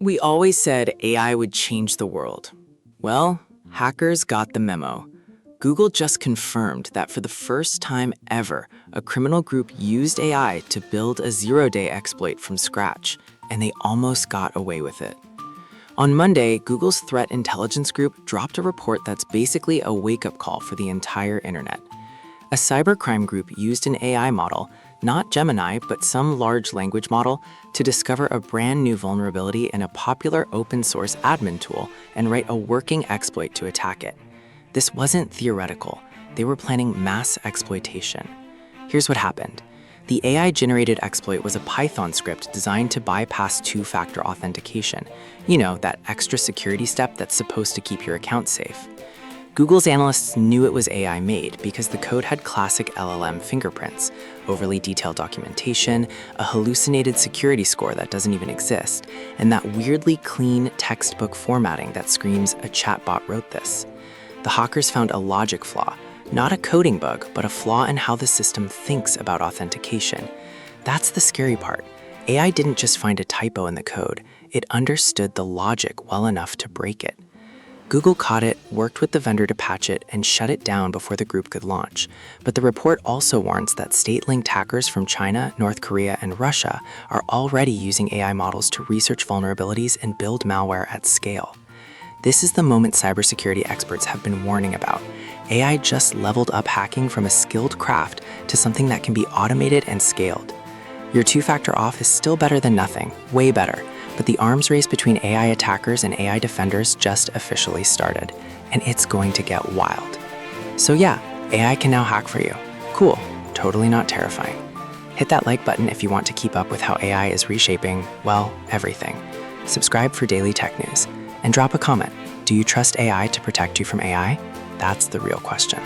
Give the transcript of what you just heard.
We always said AI would change the world. Well, hackers got the memo. Google just confirmed that for the first time ever, a criminal group used AI to build a zero-day exploit from scratch, and they almost got away with it. On Monday, Google's threat intelligence group dropped a report that's basically a wake-up call for the entire internet. A cybercrime group used an AI model, not Gemini, but some large language model, to discover a brand new vulnerability in a popular open-source admin tool and write a working exploit to attack it. This wasn't theoretical. They were planning mass exploitation. Here's what happened. The AI-generated exploit was a Python script designed to bypass two-factor authentication. You know, that extra security step that's supposed to keep your account safe. Google's analysts knew it was AI-made because the code had classic LLM fingerprints, overly detailed documentation, a hallucinated security score that doesn't even exist, and that weirdly clean textbook formatting that screams a chatbot wrote this. The hackers found a logic flaw, not a coding bug, but a flaw in how the system thinks about authentication. That's the scary part. AI didn't just find a typo in the code, it understood the logic well enough to break it. Google caught it, worked with the vendor to patch it, and shut it down before the group could launch. But the report also warns that state-linked hackers from China, North Korea, and Russia are already using AI models to research vulnerabilities and build malware at scale. This is the moment cybersecurity experts have been warning about. AI just leveled up hacking from a skilled craft to something that can be automated and scaled. Your two-factor auth is still better than nothing, way better. But the arms race between AI attackers and AI defenders just officially started, and it's going to get wild. So yeah, AI can now hack for you. Cool, totally not terrifying. Hit that like button if you want to keep up with how AI is reshaping, well, everything. Subscribe for daily tech news, and drop a comment. Do you trust AI to protect you from AI? That's the real question.